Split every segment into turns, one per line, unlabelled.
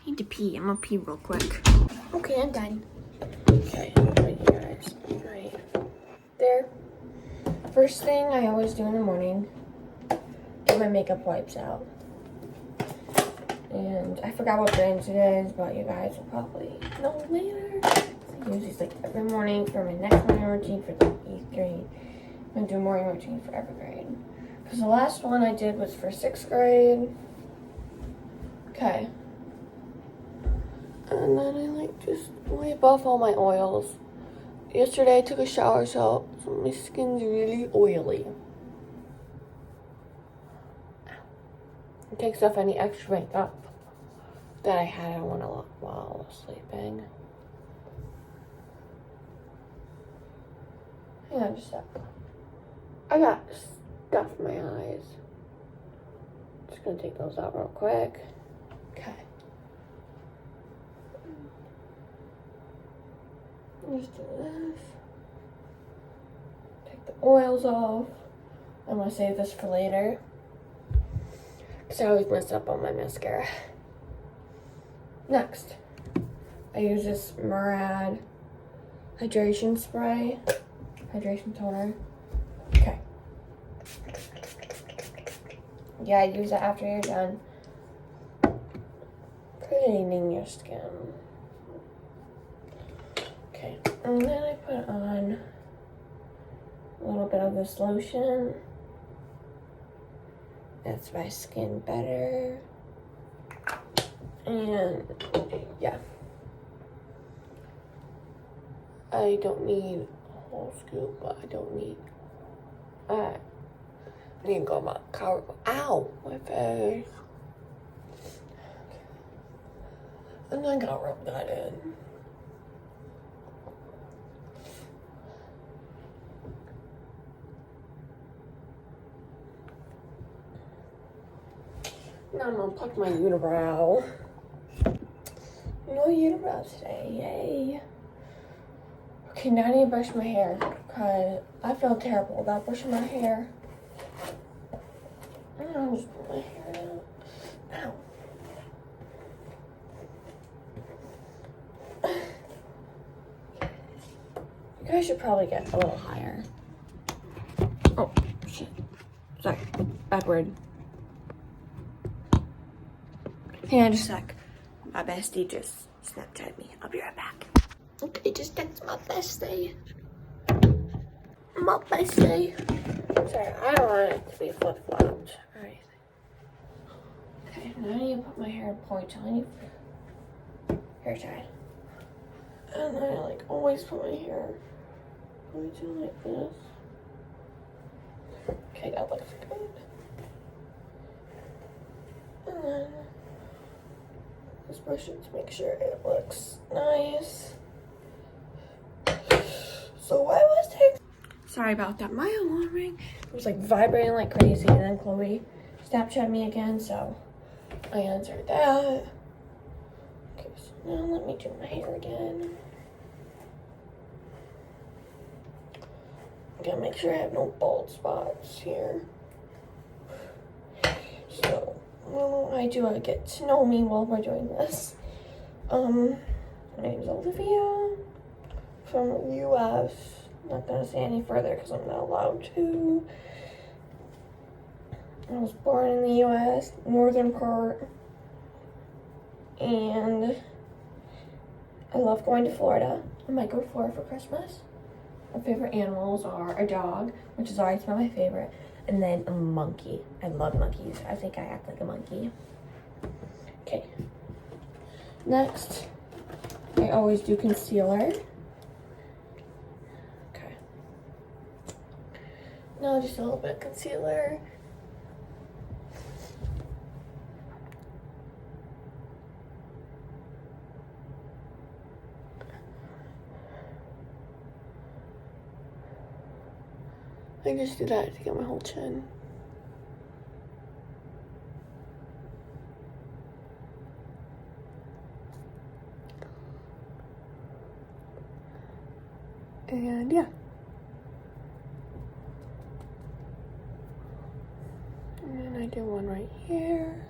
I need to pee. I'm gonna pee real quick. Okay, I'm done. Okay, right here, guys. Right there. First thing I always do in the morning, get my makeup wipes out. And I forgot what brand it is, but you guys will probably know later. I use these like every morning for my next morning routine for the 8th grade. I'm gonna do a morning routine for every grade. Because the last one I did was for 6th grade. Okay. And then I like just wipe off all my oils. Yesterday I took a shower, so my skin's really oily. It takes off any extra makeup that I had on while I was sleeping. Hang on just a sec. I got stuff in my eyes. Just gonna take those out real quick. Okay. Just do this. Take the oils off. I'm gonna save this for later, because I always mess up on my mascara. Next, I use this Murad hydration spray, hydration toner. Okay. Yeah, I use that after you're done cleaning your skin. Okay, and then I put on a little bit of this lotion. That's my skin better. And yeah, I don't need a whole scoop, but I don't need, I need to go my car. Ow, my face. And I gotta rub that in. Now I'm gonna pluck my unibrow. No unibrow today, yay. Okay, now I need to brush my hair, because I feel terrible about brushing my hair. I'll just pull my hair out. Ow. You guys should probably get a little higher. Oh, shit. Sorry, bad word. Hang on just a sec. My bestie just Snapchatted me. I'll be right back. Okay, just text my bestie. My bestie. Sorry, I don't want it to be flip-flopped or anything. Okay, now I need to put my hair in a ponytail. I need hair tie. And then I like always put my hair in a ponytail like this. Okay, that looks good. And then just brush it to make sure it looks nice. So I was sorry about that. My alarm rang. It was like vibrating like crazy, and then Chloe Snapchatted me again, so I answered that. Okay, so now let me do my hair again. I'm gonna make sure I have no bald spots here. So I do want to get to know me while we're doing this. My name's Olivia from the US. I'm not gonna say any further because I'm not allowed to. I was born in the US, northern part, and I love going to Florida. I might go to Florida for Christmas. My favorite animals are a dog, which is always my favorite, and then a monkey. I love monkeys. I think I act like a monkey. Okay. Next, I always do concealer. Okay. Now just a little bit of concealer. I just do that to get my whole chin. And yeah. And then I do one right here.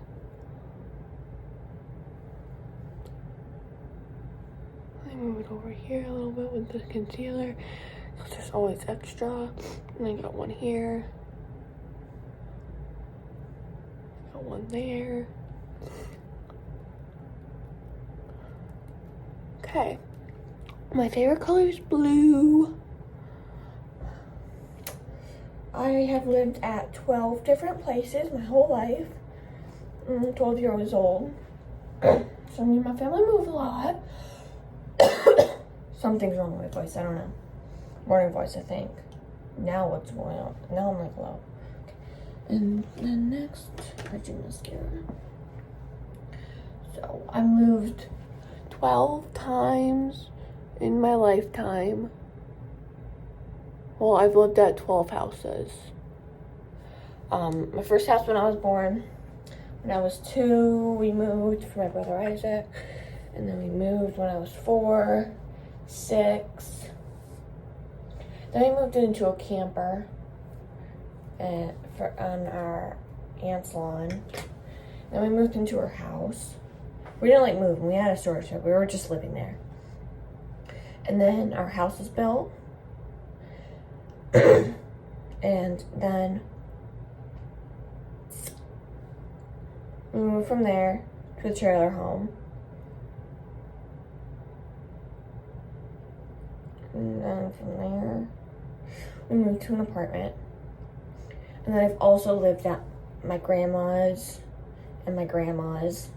over here a little bit with the concealer. So there's always extra. And I got one here. Got one there. Okay. My favorite color is blue. I have lived at 12 different places my whole life. I'm 12 years old. So me and my family move a lot. Something's wrong with my voice, I don't know. Morning voice, I think. Now what's going on? Now I'm like low. Okay. And then next, I do mascara. So I moved 12 times in my lifetime. Well, I've lived at 12 houses. My first house when I was born. When I was 2, we moved for my brother Isaac. And then we moved when I was 4, 6. Then we moved into a camper on our aunt's lawn. Then we moved into her house. We didn't like move. We had a storage shed. We were just living there. And then our house was built. And then we moved from there to a trailer home. And then from there, we moved to an apartment. And then I've also lived at my grandma's and my grandma's.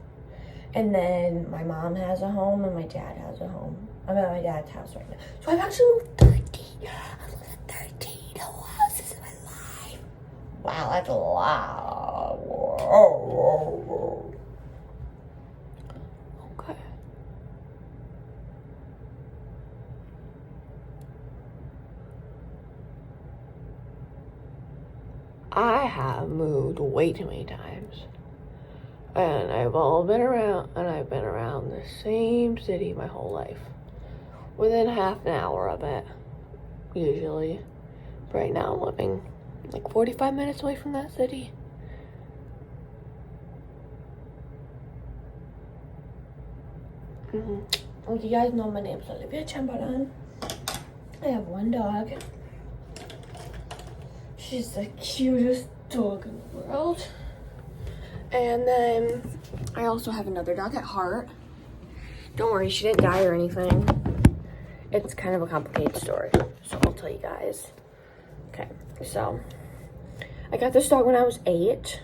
And then my mom has a home and my dad has a home. I'm at my dad's house right now. So I've actually moved 13. I've lived at 13 whole houses in my life. Wow, that's a lot. Whoa. Okay. I have moved way too many times. And I've been around the same city my whole life. Within half an hour of it, usually. Right now I'm living like 45 minutes away from that city. Like you guys know, my name's Olivia Chamberlain. I have one dog. She's the cutest dog in the world. And then I also have another dog at heart. Don't worry, she didn't die or anything. It's kind of a complicated story, so I'll tell you guys. Okay, so I got this dog when I was 8.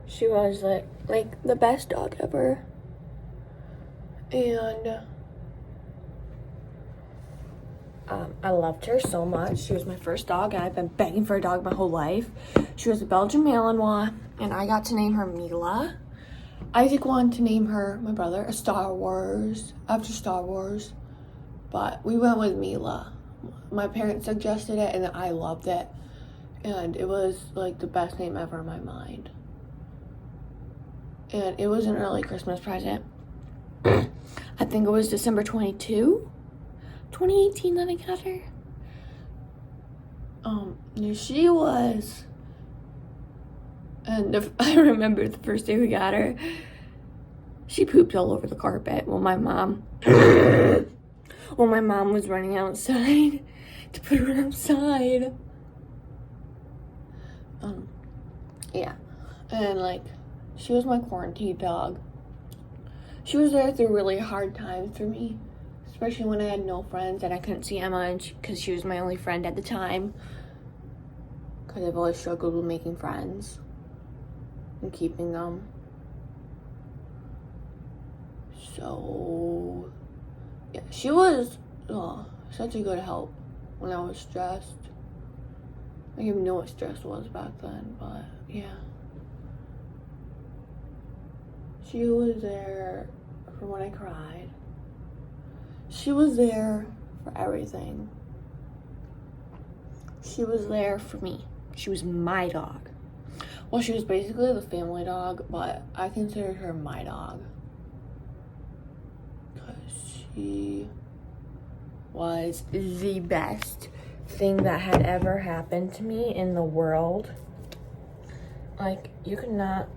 She was like the best dog ever. And I loved her so much. She was my first dog, and I've been begging for a dog my whole life. She was a Belgian Malinois, and I got to name her Mila. Isaac wanted to name her, my brother, after Star Wars, but we went with Mila. My parents suggested it, and I loved it, and it was like the best name ever in my mind. And it was an early Christmas present. I think it was December 22, 2018 that I got her. She was, and I remember the first day we got her, she pooped all over the carpet when my mom was running outside to put her outside. Yeah, and like, she was my quarantine dog. She was there through really hard times for me, especially when I had no friends and I couldn't see Emma because she was my only friend at the time. Because I've always struggled with making friends and keeping them. So, yeah, she was such a good help when I was stressed. I didn't even know what stress was back then, but yeah. She was there for when I cried. She was there for everything. She was there for me. She was my dog. Well, she was basically the family dog, but I considered her my dog. Because she was the best thing that had ever happened to me in the world. Like, you could not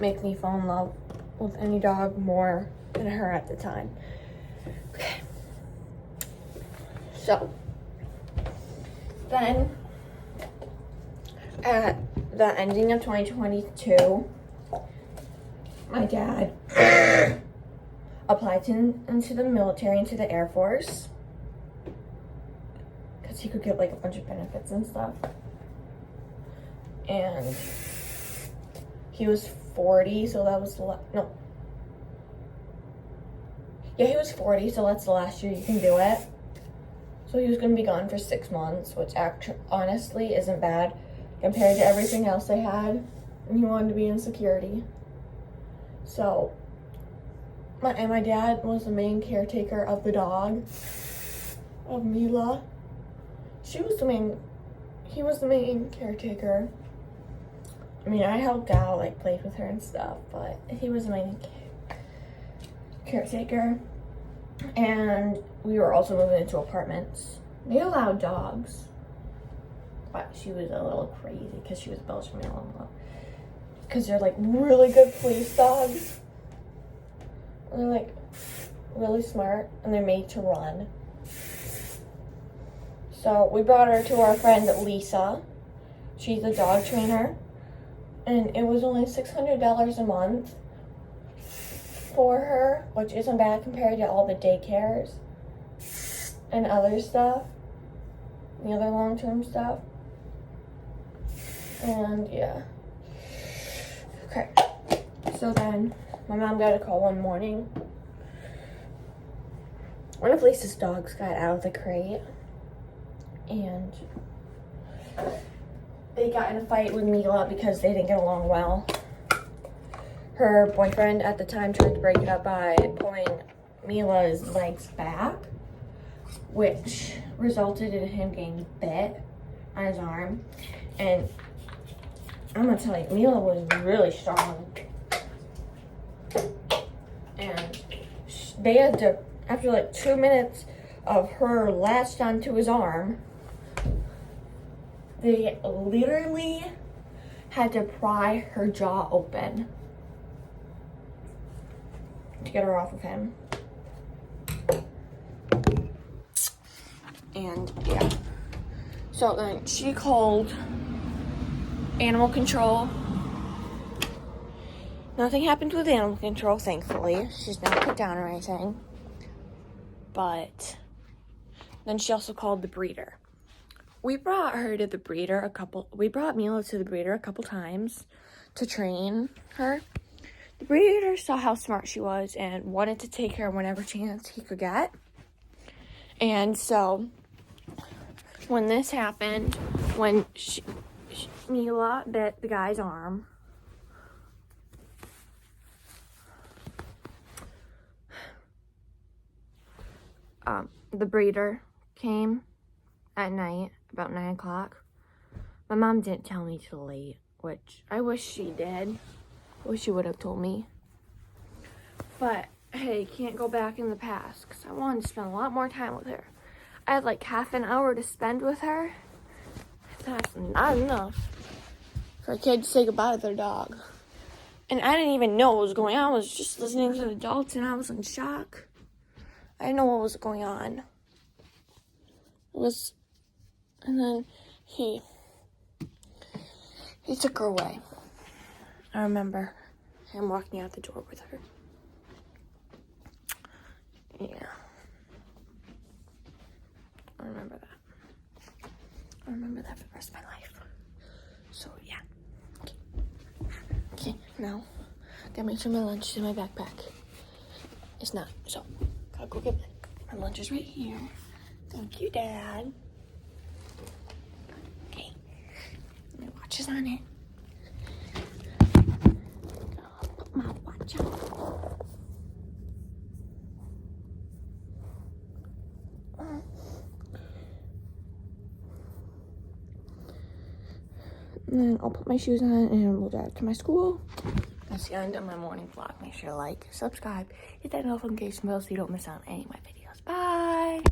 make me fall in love with any dog more than her at the time. So then at the ending of 2022, my dad applied into the military, into the Air Force, because he could get like a bunch of benefits and stuff. And he was 40, so that was no. Yeah, he was 40, so that's the last year you can do it. So he was going to be gone for 6 months, which honestly isn't bad compared to everything else they had. And he wanted to be in security. So, my dad was the main caretaker of the dog, of Mila. He was the main caretaker. I mean, I helped out, like, played with her and stuff, but he was the main caretaker. And we were also moving into apartments. They allowed dogs, but she was a little crazy because she was Belgian Malinois. Because they're like really good police dogs. And they're like really smart and they're made to run. So we brought her to our friend Lisa. She's a dog trainer. And it was only $600 a month for her, which isn't bad compared to all the daycares and other stuff, the other long-term stuff. And yeah. Okay. So then my mom got a call one morning. One of Lisa's dogs got out of the crate and they got in a fight with Mila because they didn't get along well. Her boyfriend at the time tried to break it up by pulling Mila's legs back, which resulted in him getting bit on his arm. And I'm gonna tell you, Mila was really strong. And they had to, after like 2 minutes of her latched onto his arm, they literally had to pry her jaw open to get her off of him. And yeah. So then she called animal control. Nothing happened with animal control, thankfully. She's not put down or anything. But then she also called the breeder. We brought her to the breeder we brought Mila to the breeder a couple times to train her. The breeder saw how smart she was and wanted to take her whenever chance he could get. And so when this happened, when Mila bit the guy's arm, the breeder came at night, about 9 o'clock. My mom didn't tell me till late, which I wish she did. I wish she would have told me. But, hey, can't go back in the past, because I wanted to spend a lot more time with her. I had like half an hour to spend with her. That's not enough for a kid to say goodbye to their dog. And I didn't even know what was going on. I was just listening to the adults, and I was in shock. I didn't know what was going on. And then he took her away. I remember him walking out the door with her. Yeah. I remember that. I remember that for the rest of my life. So, yeah. Okay, now, gotta make sure my lunch is in my backpack. It's not, so, gotta go get my lunch is right here. Thank you, Dad. Okay, my watch is on it. I'll put my watch on. And then I'll put my shoes on and we'll drive to my school. That's the end of my morning vlog. Make sure to like, subscribe, hit that notification bell so you don't miss out on any of my videos. Bye!